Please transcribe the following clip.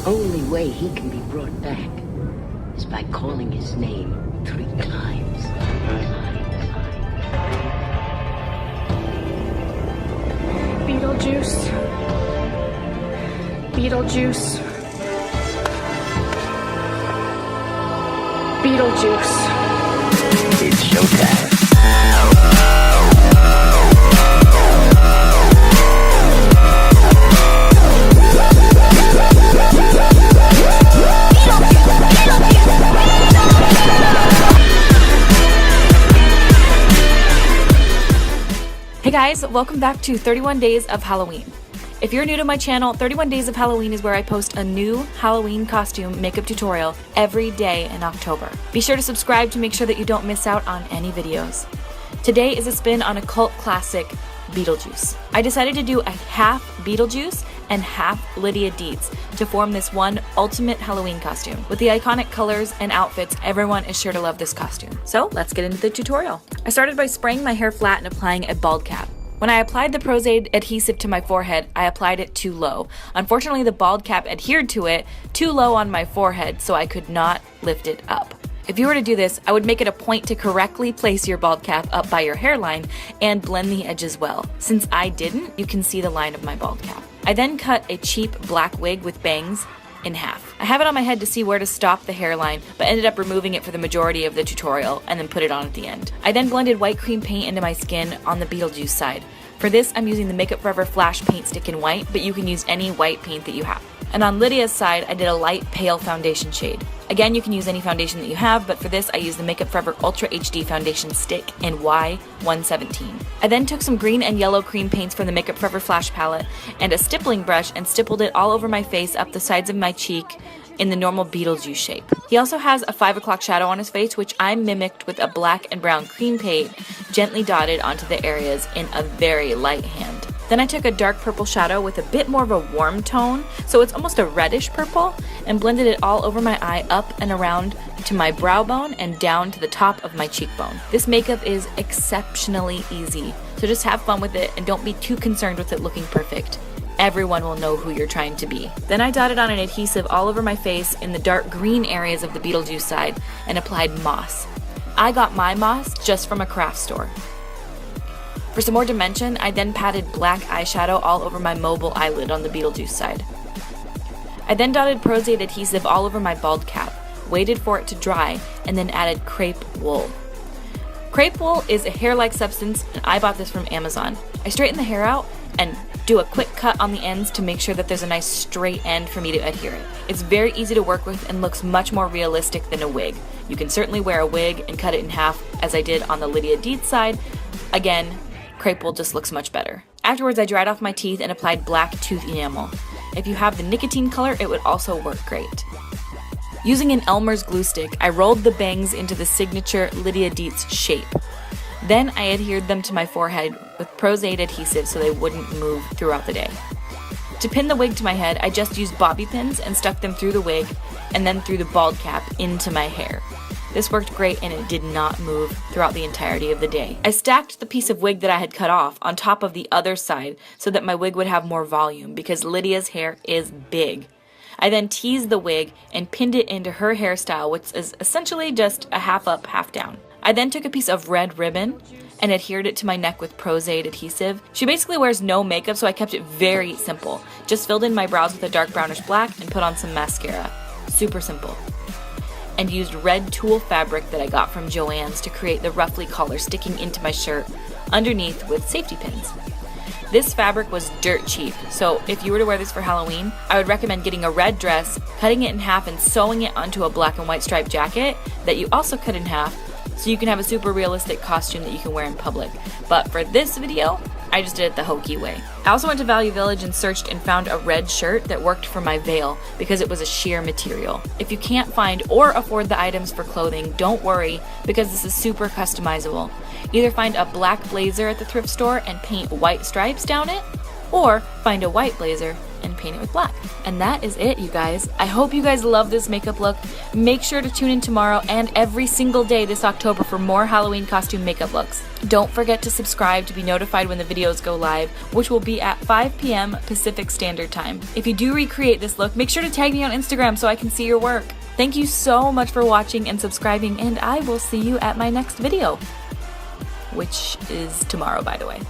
only way he can be brought back is by calling his name 3 times. Beetlejuice. Beetlejuice. Beetlejuice. It's showtime. Hey guys, welcome back to 31 Days of Halloween. If you're new to my channel, 31 Days of Halloween is where I post a new Halloween costume makeup tutorial every day in October. Be sure to subscribe to make sure that you don't miss out on any videos. Today is a spin on a cult classic, Beetlejuice. I decided to do a half Beetlejuice and half Lydia DEETZ to form this one ultimate Halloween costume. With the iconic colors and outfits, everyone is sure to love this costume. So let's get into the tutorial. I started by spraying my hair flat and applying a bald cap. When I applied the Pros-Aid adhesive to my forehead, I applied it too low. Unfortunately, the bald cap adhered to it too low on my forehead, so I could not lift it up. If you were to do this, I would make it a point to correctly place your bald cap up by your hairline and blend the edges well. Since I didn't, you can see the line of my bald cap. I then cut a cheap black wig with bangs in half. I have it on my head to see where to stop the hairline, but ended up removing it for the majority of the tutorial and then put it on at the end. I then blended white cream paint into my skin on the Beetlejuice side. For this, I'm using the Makeup Forever Flash Paint Stick in white, but you can use any white paint that you have. And on Lydia's side, I did a light pale foundation shade. Again, you can use any foundation that you have, but for this, I used the Makeup Forever Ultra HD Foundation Stick in Y117. I then took some green and yellow cream paints from the Makeup Forever Flash palette and a stippling brush and stippled it all over my face, up the sides of my cheek, in the normal Beetlejuice shape. He also has a 5 o'clock shadow on his face, which I mimicked with a black and brown cream paint, gently dotted onto the areas in a very light hand. Then I took a dark purple shadow with a bit more of a warm tone, so it's almost a reddish purple, and blended it all over my eye, up and around to my brow bone and down to the top of my cheekbone. This makeup is exceptionally easy, so just have fun with it and don't be too concerned with it looking perfect. Everyone will know who you're trying to be. Then I dotted on an adhesive all over my face in the dark green areas of the Beetlejuice side and applied moss. I got my moss just from a craft store. For some more dimension, I then patted black eyeshadow all over my mobile eyelid on the Beetlejuice side. I then dotted Pros-Aid adhesive all over my bald cap, waited for it to dry, and then added crepe wool. Crepe wool is a hair-like substance, and I bought this from Amazon. I straighten the hair out and do a quick cut on the ends to make sure that there's a nice straight end for me to adhere it. It's very easy to work with and looks much more realistic than a wig. You can certainly wear a wig and cut it in half, as I did on the Lydia DEETZ side. Again, crepe wool just looks much better. Afterwards, I dried off my teeth and applied black tooth enamel. If you have the nicotine color, it would also work great. Using an Elmer's glue stick, I rolled the bangs into the signature Lydia DEETZ shape. Then I adhered them to my forehead with Pros-Aid adhesive so they wouldn't move throughout the day. To pin the wig to my head, I just used bobby pins and stuck them through the wig and then through the bald cap into my hair. This worked great and it did not move throughout the entirety of the day. I stacked the piece of wig that I had cut off on top of the other side so that my wig would have more volume because Lydia's hair is big. I then teased the wig and pinned it into her hairstyle, which is essentially just a half up, half down. I then took a piece of red ribbon and adhered it to my neck with Pros-Aid adhesive. She basically wears no makeup, so I kept it very simple. Just filled in my brows with a dark brownish black and put on some mascara. Super simple. And used red tulle fabric that I got from Joann's to create the ruffly collar sticking into my shirt underneath with safety pins. This fabric was dirt cheap, so if you were to wear this for Halloween, I would recommend getting a red dress, cutting it in half and sewing it onto a black and white striped jacket that you also cut in half, so you can have a super realistic costume that you can wear in public. But for this video, I just did it the hokey way. I also went to Value Village and searched and found a red shirt that worked for my veil because it was a sheer material. If you can't find or afford the items for clothing, don't worry because this is super customizable. Either find a black blazer at the thrift store and paint white stripes down it, or find a white blazer and paint it with black. And that is it, you guys. I hope you guys love this makeup look. Make sure to tune in tomorrow and every single day this October for more Halloween costume makeup looks. Don't forget to subscribe to be notified when the videos go live, which will be at 5 p.m. Pacific Standard Time. If you do recreate this look, make sure to tag me on Instagram so I can see your work. Thank you so much for watching and subscribing, and I will see you at my next video, which is tomorrow, by the way.